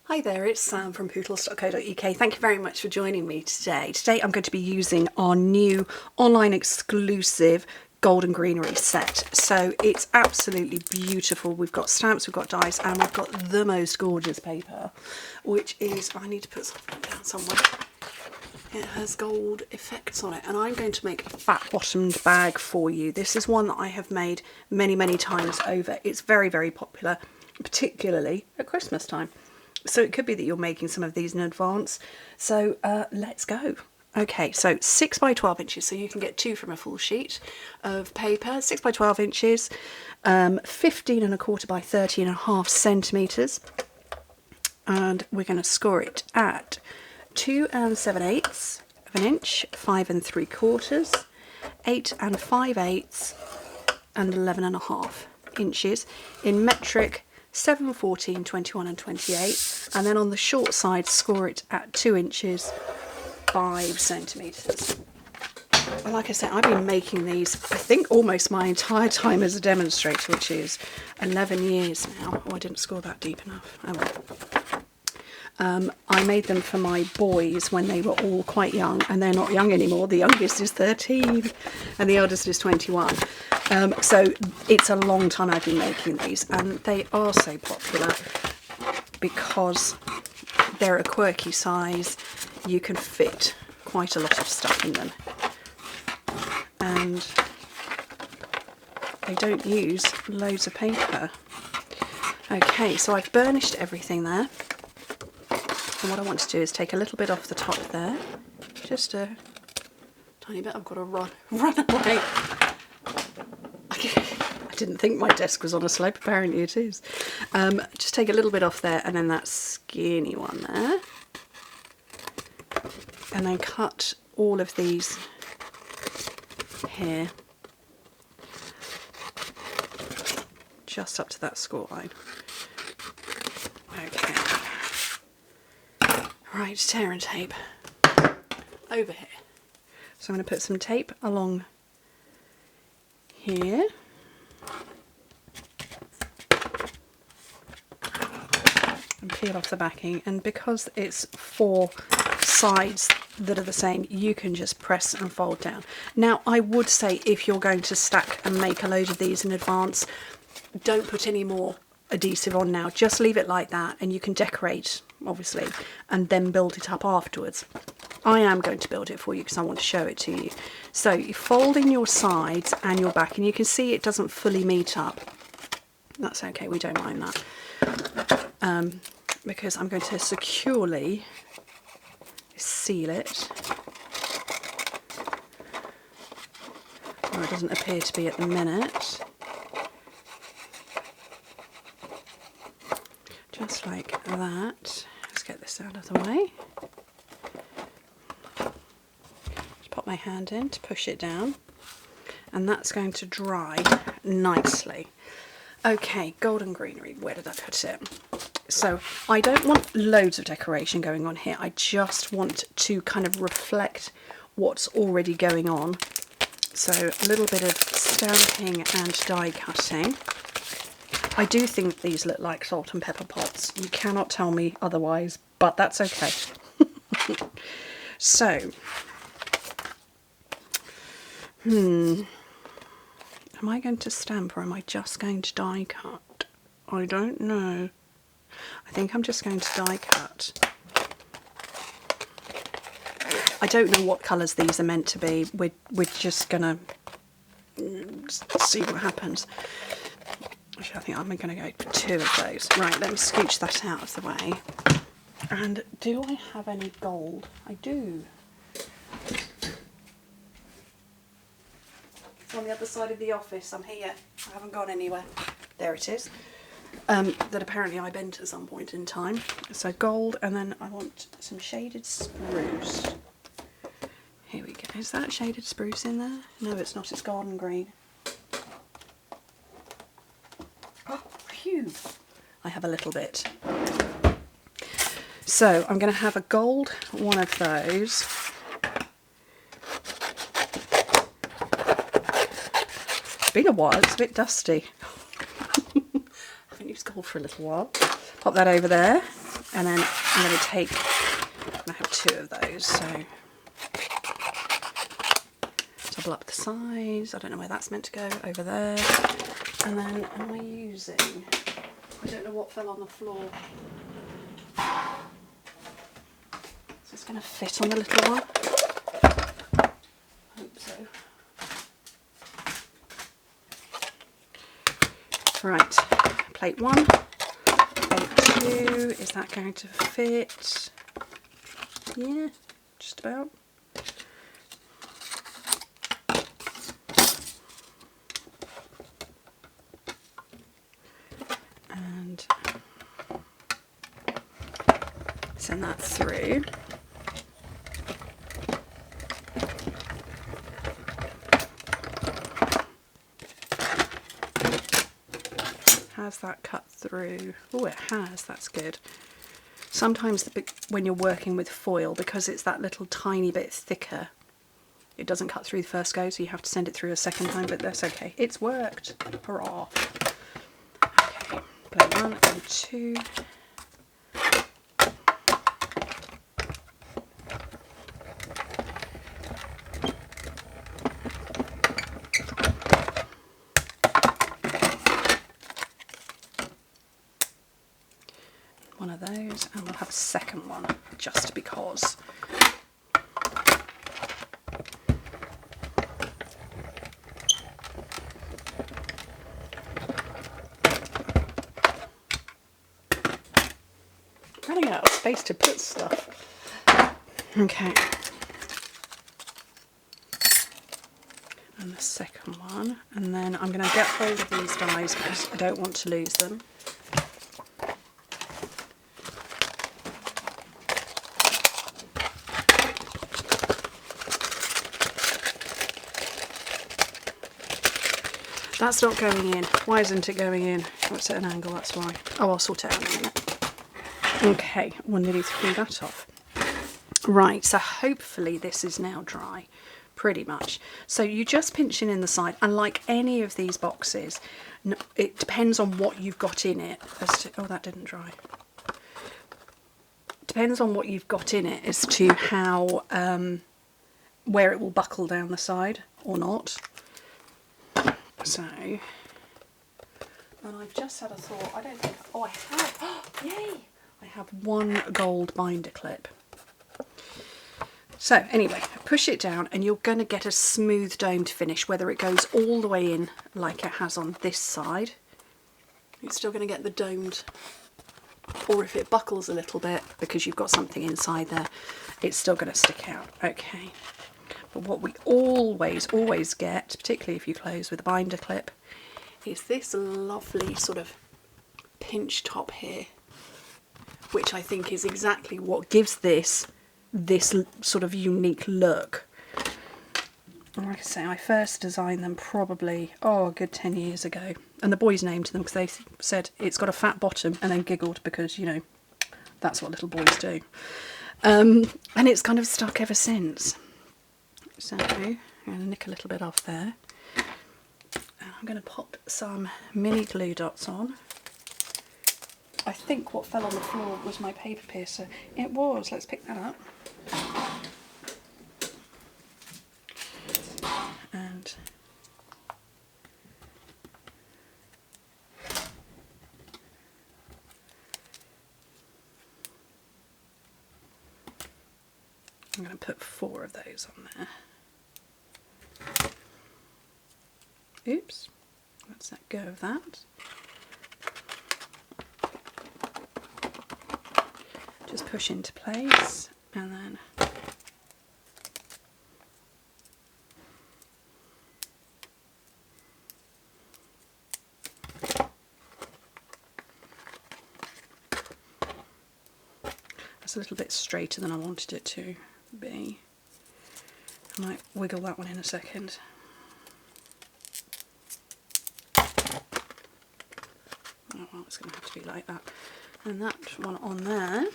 Hi there, it's Sam from Pootles.co.uk. Thank you very much for joining me today. Today I'm going to be using our new online exclusive golden greenery set. So it's absolutely beautiful. We've got stamps, we've got dies, and we've got the most gorgeous paper, which is, I need to put something down somewhere. It has gold effects on it, and I'm going to make a fat bottomed bag for you. This is one that I have made many times over. It's very popular, particularly at Christmas time. So it could be that you're making some of these in advance. So let's go. Okay, so 6 by 12 inches, so you can get two from a full sheet of paper. 6 by 12 inches, 15 and a quarter by 13 and a half centimetres. And we're going to score it at 2 7/8 of an inch, 5 3/4, 8 5/8, and 11 1/2 inches in metric. 7, 14, 21 and 28, and then on the short side score it at 2 inches, 5 centimetres. Well, like I said, I've been making these, I think, almost my entire time as a demonstrator, which is 11 years now. Oh, I didn't score that deep enough. Oh well. I made them for my boys when they were all quite young, and they're not young anymore. The youngest is 13 and the eldest is 21. So it's a long time I've been making these, and they are so popular because they're a quirky size. You can fit quite a lot of stuff in them, and they don't use loads of paper. Okay, so I've burnished everything there. And what I want to do is take a little bit off the top there, just a tiny bit. I've got to run away. I didn't think my desk was on a slope, apparently it is. Just take a little bit off there, and then that skinny one there. And then cut all of these here, just up to that score line. Okay. Right, tear and tape over here. So I'm going to put some tape along here. And peel off the backing, and because it's 4 sides that are the same, you can just press and fold down. Now, I would say if you're going to stack and make a load of these in advance, don't put any more adhesive on now. Just leave it like that, and you can decorate, obviously, and then build it up afterwards. I am going to build it for you because I want to show it to you. So you fold in your sides and your back, and you can see it doesn't fully meet up. That's okay, we don't mind that. Because I'm going to securely seal it. Well, it doesn't appear to be at the minute. Just like that. Let's get this out of the way. Just pop my hand in to push it down, and that's going to dry nicely. Okay, golden greenery, where did I put it? So I don't want loads of decoration going on here. I just want to kind of reflect what's already going on. So a little bit of stamping and die cutting. I do think these look like salt and pepper pots. You cannot tell me otherwise, but that's okay. So, am I going to stamp or am I just going to die cut? I don't know. I think I'm just going to die cut. I don't know what colours these are meant to be. We're just gonna see what happens. Actually, I think I'm going to go for 2 of those. Right, let me scooch that out of the way. And do I have any gold? I do. It's on the other side of the office. I'm here. I haven't gone anywhere. There it is. That apparently I bent at some point in time. So gold, and then I want some shaded spruce. Here we go. Is that shaded spruce in there? No, it's not. It's garden green. Oh, phew. I have a little bit. So I'm going to have a gold one of those. It's been a while. It's a bit dusty. Haven't used gold for a little while. Pop that over there. And then I'm going to take, I have 2 of those, so double up the size. I don't know where that's meant to go, over there. And then am I using, I don't know what fell on the floor. So it's going to fit on the little one. I hope so. Right, plate 1, plate 2, is that going to fit? Yeah, just about. And send that through. Has that cut through? Oh, it has, that's good. Sometimes when you're working with foil, because it's that little tiny bit thicker, it doesn't cut through the first go, so you have to send it through a second time, but that's okay. It's worked. Hurrah. Okay, plate 1 and 2. One of those, and we'll have a second one just because. Running out of space to put stuff. Okay. And the second one, and then I'm going to get hold of these dies because I don't want to lose them. That's not going in. Why isn't it going in? Oh, it's at an angle, that's why. Oh, I'll sort it out in a minute. Okay, we'll nearly threw that off. Right, so hopefully this is now dry, pretty much. So you just pinch in the side, and like any of these boxes, it depends on what you've got in it. Oh, that didn't dry. Depends on what you've got in it as to how, where it will buckle down the side or not. So, and I've just had a thought, I don't think, oh I have, oh, yay! I have 1 gold binder clip. So anyway, push it down and you're going to get a smooth domed finish, whether it goes all the way in like it has on this side. You're still going to get the domed, or if it buckles a little bit because you've got something inside there, it's still going to stick out. Okay. But what we always get, particularly if you close with a binder clip, is this lovely sort of pinch top here, which I think is exactly what gives this sort of unique look. And like I say, I first designed them probably, oh, a good 10 years ago. And the boys named them because they said it's got a fat bottom, and then giggled because, you know, that's what little boys do. And it's kind of stuck ever since. So I'm going to nick a little bit off there. And I'm going to pop some mini glue dots on. I think what fell on the floor was my paper piercer. It was. Let's pick that up. And I'm going to put 4 of those on there. Oops, let's let go of that. Just push into place and then that's a little bit straighter than I wanted it to be. I might wiggle that one in a second. Oh, well, it's going to have to be like that. And that one on there.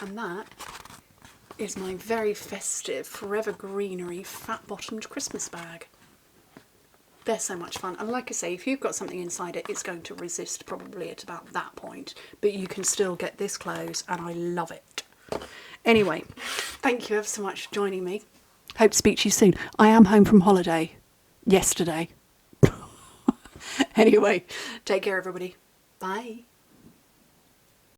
And that is my very festive Forever Greenery fat bottomed Christmas bag. They're so much fun. And like I say, if you've got something inside it, it's going to resist probably at about that point. But you can still get this close, and I love it. Anyway, thank you ever so much for joining me. Hope to speak to you soon. I am home from holiday yesterday. Anyway, take care, everybody. Bye.